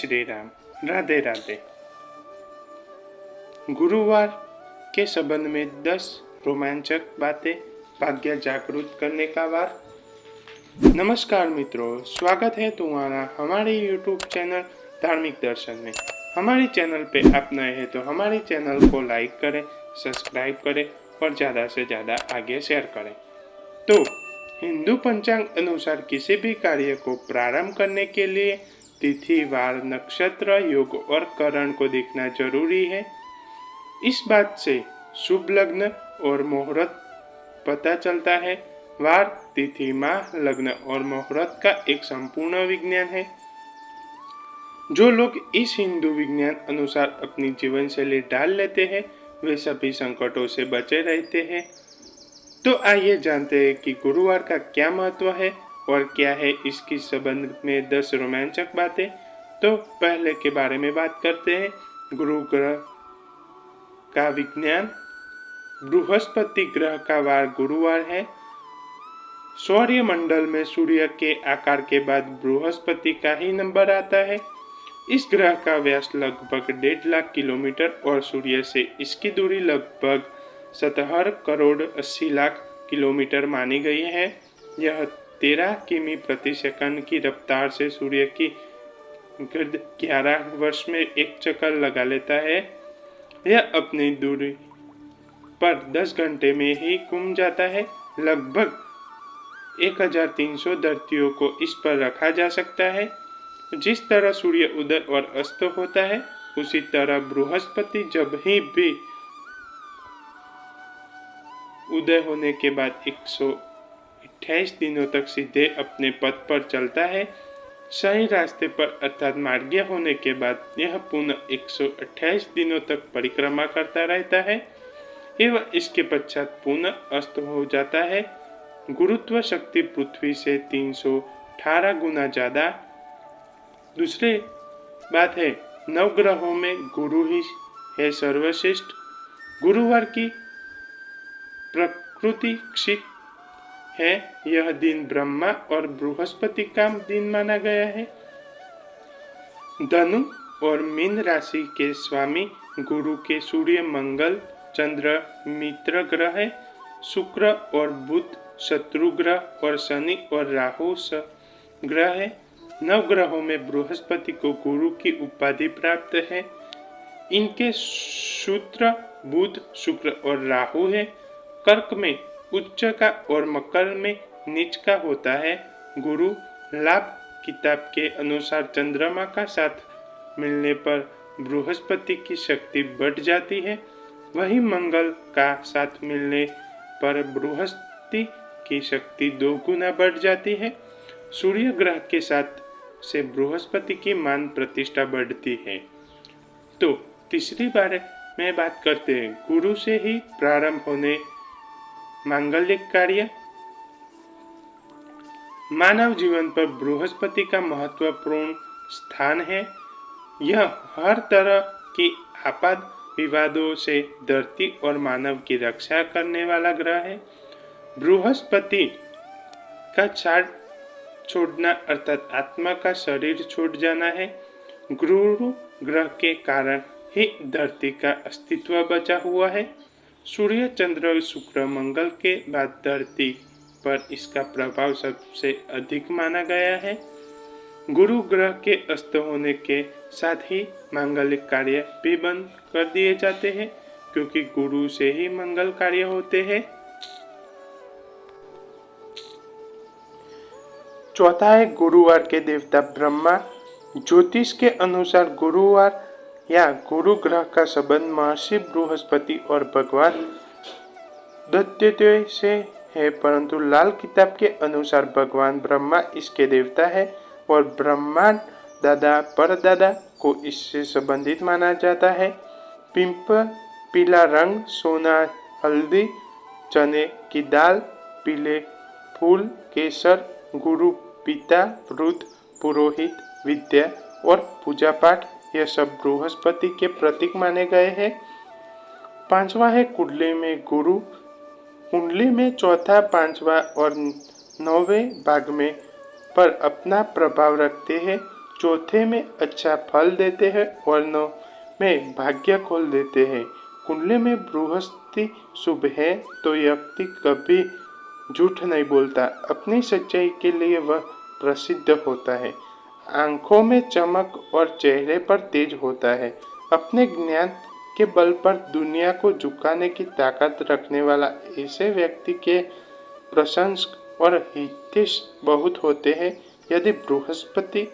श्री राम। राधे राधे। गुरुवार के संबंध में 10 रोमांचक बातें, भाग्य जागृत करने का वार। नमस्कार मित्रों, स्वागत है तुम्हारा हमारे YouTube चैनल धार्मिक दर्शन में। हमारे चैनल पे आप नए हैं तो हमारे चैनल को लाइक करें, सब्सक्राइब करें और ज़्यादा से ज़्यादा आगे शेयर करें। तो हिंदू पंचांग अनुसार किसी भी कार्य को प्रारंभ करने के लिए तिथि, वार, नक्षत्र, योग और करण को देखना जरूरी है। इस बात से शुभ लग्न और मुहूर्त पता चलता है। वार, तिथि, माह, लग्न और मुहूर्त का एक संपूर्ण विज्ञान है। जो लोग इस हिंदू विज्ञान अनुसार अपनी जीवन शैली डाल लेते हैं वे सभी संकटों से बचे रहते हैं। तो आइए जानते हैं कि गुरुवार का क्या महत्व है और क्या है इसकी संबंध में 10 रोमांचक बातें। तो पहले के बारे में बात करते हैं। गुरु ग्रह का विज्ञान। बृहस्पति ग्रह का वार गुरुवार है। सौर्य मंडल में सूर्य के आकार के बाद बृहस्पति का ही नंबर आता है। इस ग्रह का व्यास लगभग 1.5 लाख किलोमीटर और सूर्य से इसकी दूरी लगभग 70 करोड़ 80 लाख किलोमीटर मानी गई है। यह 13 किमी प्रति सेकंड की रफ्तार से सूर्य की गिर्द 11 वर्ष में एक चक्कर लगा लेता है। यह अपनी दूरी पर 10 घंटे में ही घूम जाता है। लगभग 1300 धरतियों को इस पर रखा जा सकता है। जिस तरह सूर्य उदय और अस्त होता है उसी तरह बृहस्पति जब ही भी उदय होने के बाद 128 दिनों तक सीधे अपने पथ पर चलता है। सही रास्ते पर अर्थात मार्गीय होने के बाद यह पुनः 128 दिनों तक परिक्रमा करता रहता है एवं इसके पश्चात पुनः अस्त हो जाता है। गुरुत्व शक्ति पृथ्वी से 318 गुना ज्यादा। दूसरी बात है, नवग्रहों में गुरु ही है सर्वश्रेष्ठ। गुरुवार की प्रकृति क्षित है। यह दिन ब्रह्मा और बृहस्पति का दिन माना गया है। धनु और मीन राशि के स्वामी गुरु के सूर्य, मंगल, चंद्र मित्र ग्रह है। शुक्र और बुध शत्रु ग्रह और शनि और राहु ग्रह है। नवग्रहों में बृहस्पति को गुरु की उपाधि प्राप्त है। इनके सूत्र बुध, शुक्र और राहु है। कर्क में उच्च का और मकर में नीच का होता है। गुरु लाभ किताब के अनुसार चंद्रमा का साथ मिलने पर बृहस्पति की शक्ति बढ़ जाती है। वहीं मंगल का साथ मिलने पर बृहस्पति की शक्ति 2 गुना बढ़ जाती है। सूर्य ग्रह के साथ से बृहस्पति की मान प्रतिष्ठा बढ़ती है। तो तीसरी बारे में बात करते हैं, गुरु से ही प्रारंभ होने मांगलिक कार्य। मानव जीवन पर बृहस्पति का महत्वपूर्ण स्थान है। यह हर तरह की आपात विवादों से धरती और मानव की रक्षा करने वाला ग्रह है। बृहस्पति का छाड़ छोड़ना अर्थात आत्मा का शरीर छोड़ जाना है। गुरु ग्रह के कारण ही धरती का अस्तित्व बचा हुआ है। सूर्य, चंद्र, शुक्र, मंगल के बाद धरती पर इसका प्रभाव सबसे अधिक माना गया है। गुरु ग्रह के अस्त होने के साथ ही मांगलिक कार्य भी बंद कर दिए जाते हैं क्योंकि गुरु से ही मंगल कार्य होते हैं। चौथा है, गुरुवार के देवता ब्रह्मा। ज्योतिष के अनुसार गुरुवार या गुरु ग्रह का संबंध महर्षि बृहस्पति और भगवान दत्तात्रेय से है, परंतु लाल किताब के अनुसार भगवान ब्रह्मा इसके देवता है और ब्रह्मांड दादा परदादा को इससे संबंधित माना जाता है। पीला रंग, सोना, हल्दी, चने की दाल, पीले फूल, केसर, गुरु, पिता, वृद्ध, पुरोहित, विद्या और पूजा पाठ, यह सब बृहस्पति के प्रतीक माने गए हैं। पांचवा है कुंडली में गुरु। कुंडली में चौथा, पांचवा और 9वें भाग में पर अपना प्रभाव रखते हैं। चौथे में अच्छा फल देते हैं और 9 में भाग्य खोल देते हैं। कुंडली में बृहस्पति शुभ है तो व्यक्ति कभी झूठ नहीं बोलता, अपनी सच्चाई के लिए वह प्रसिद्ध होता है। आंखों में चमक और चेहरे पर तेज होता है। अपने ज्ञान के बल पर दुनिया को झुकाने की ताकत रखने वाला ऐसे व्यक्ति के प्रशंसक और हितैषी बहुत होते हैं। यदि बृहस्पति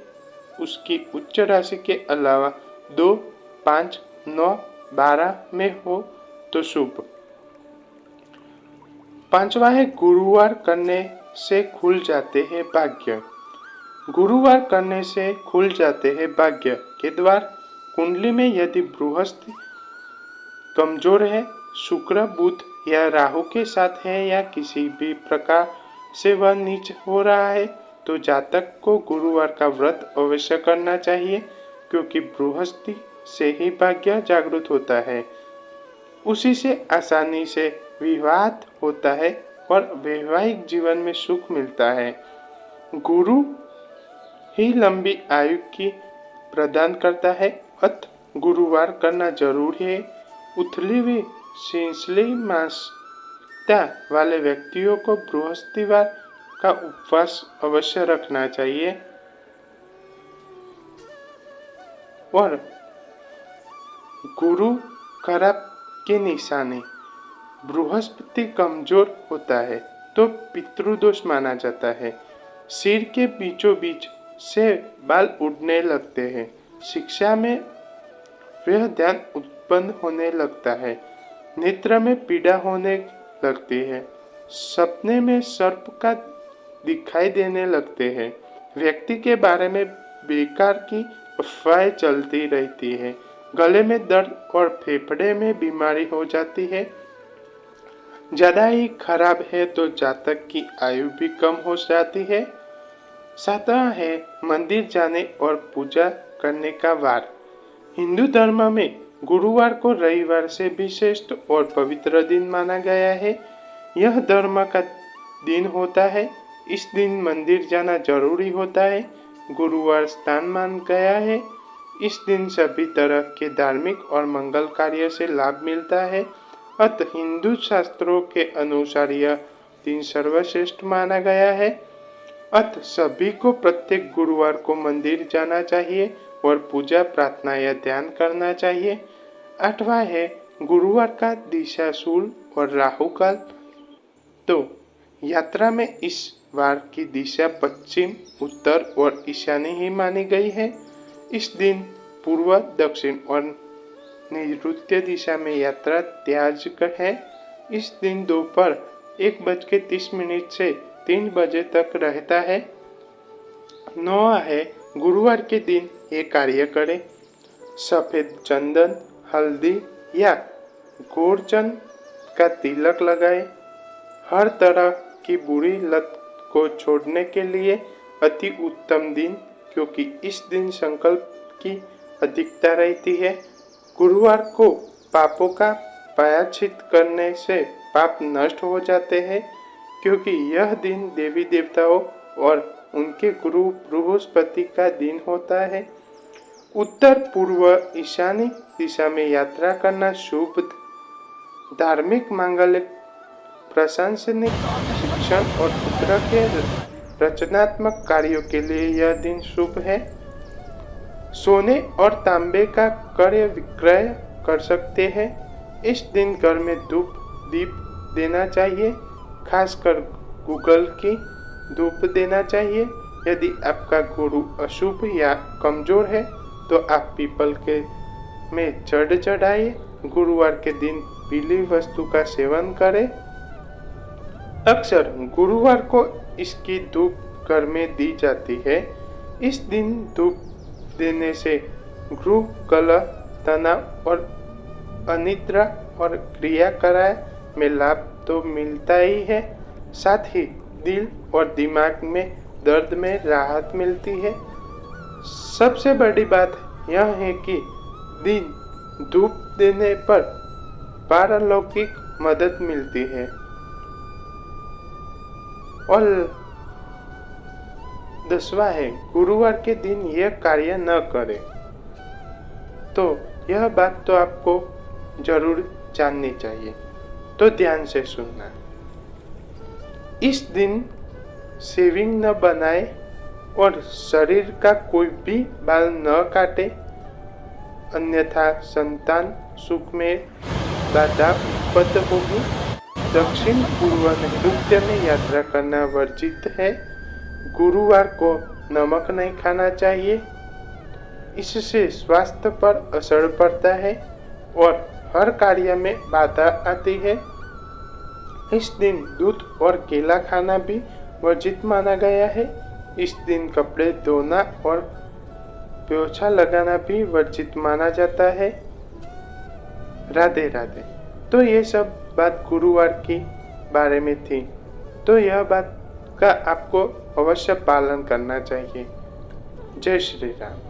उसकी उच्च राशि के अलावा 2, 5, 9, 12 में हो तो शुभ। पांचवा है गुरुवार करने से खुल जाते हैं भाग्य। गुरुवार करने से खुल जाते हैं भाग्य के द्वार। कुंडली में यदि बृहस्पति कमजोर है, शुक्र, बुध या राहु के साथ है या किसी भी प्रकार से वह नीच हो रहा है तो जातक को गुरुवार का व्रत अवश्य करना चाहिए, क्योंकि बृहस्पति से ही भाग्य जागृत होता है। उसी से आसानी से विवाह होता है और वैवाहिक जीवन में सुख मिलता है। गुरु ही लंबी आयु की प्रदान करता है, अतः गुरुवार करना जरूरी है। उथली हुई सिंसली मानसिकता वाले व्यक्तियों को बृहस्पतिवार का उपवास अवश्य रखना चाहिए। और गुरु खराब की निशानी, बृहस्पति कमजोर होता है तो पितृदोष माना जाता है। सिर के बीचों बीच से बाल उड़ने लगते हैं। शिक्षा में वह ध्यान उत्पन्न होने लगता है। नेत्र में पीड़ा होने लगती है। सपने में सर्प का दिखाई देने लगते हैं। व्यक्ति के बारे में बेकार की अफवाहें चलती रहती है। गले में दर्द और फेफड़े में बीमारी हो जाती है। ज्यादा ही खराब है तो जातक की आयु भी कम हो जाती है। सातवां है मंदिर जाने और पूजा करने का वार। हिंदू धर्म में गुरुवार को रविवार से भी श्रेष्ठ और पवित्र दिन माना गया है। यह धर्म का दिन होता है। इस दिन मंदिर जाना जरूरी होता है। गुरुवार स्थान मान गया है। इस दिन सभी तरह के धार्मिक और मंगल कार्य से लाभ मिलता है। अतः हिंदू शास्त्रों के अनुसार यह दिन सर्वश्रेष्ठ माना गया है। अतः सभी को प्रत्येक गुरुवार को मंदिर जाना चाहिए और पूजा, प्रार्थना या ध्यान करना चाहिए। आठवां है गुरुवार का दिशाशूल और राहु काल। तो यात्रा में इस वार की दिशा पश्चिम, उत्तर और ईशानी ही मानी गई है। इस दिन पूर्व, दक्षिण और नैऋत्य दिशा में यात्रा त्याज्य है। इस दिन दोपहर 1:30 से 3 बजे तक रहता है। 9वां है गुरुवार के दिन ये कार्य करें। सफेद चंदन, हल्दी या गोरचन का तिलक लगाए। हर तरह की बुरी लत को छोड़ने के लिए अति उत्तम दिन, क्योंकि इस दिन संकल्प की अधिकता रहती है। गुरुवार को पापों का प्रायश्चित करने से पाप नष्ट हो जाते हैं, क्योंकि यह दिन देवी देवताओं और उनके गुरु बृहस्पति का दिन होता है। उत्तर, पूर्व, ईशानी दिशा में यात्रा करना शुभ। धार्मिक, मांगलिक, प्रशंसनिक, शिक्षण और पुत्र के रचनात्मक कार्यों के लिए यह दिन शुभ है। सोने और तांबे का क्रय विक्रय कर सकते हैं। इस दिन घर में धूप दीप देना चाहिए, खासकर गूगल की धूप देना चाहिए। यदि आपका गुरु अशुभ या कमजोर है तो आप पीपल के में जड़ चढ़ाइए। गुरुवार के दिन पीली वस्तु का सेवन करें। अक्सर गुरुवार को इसकी धूप घर में दी जाती है। इस दिन धूप देने से गृह कलह, तनाव और अनिद्रा और क्रिया कराय में लाभ तो मिलता ही है, साथ ही दिल और दिमाग में दर्द में राहत मिलती है। सबसे बड़ी बात यह है कि दिन धूप देने पर पारलौकिक मदद मिलती है और 10वां है गुरुवार के दिन यह कार्य न करें। तो यह बात तो आपको जरूर जाननी चाहिए, तो ध्यान से सुनना। इस दिन शेविंग न बनाए और शरीर का कोई भी बाल न काटे, अन्यथा संतान सुख में बाधा उत्पन्न होगी। दक्षिण पूर्व नैऋत्य में यात्रा करना वर्जित है। गुरुवार को नमक नहीं खाना चाहिए, इससे स्वास्थ्य पर असर पड़ता है और हर कार्य में बाधा आती है। इस दिन दूध और केला खाना भी वर्जित माना गया है। इस दिन कपड़े धोना और पोछा लगाना भी वर्जित माना जाता है। राधे राधे। तो ये सब बात गुरुवार के बारे में थी, तो यह बात का आपको अवश्य पालन करना चाहिए। जय श्री राम।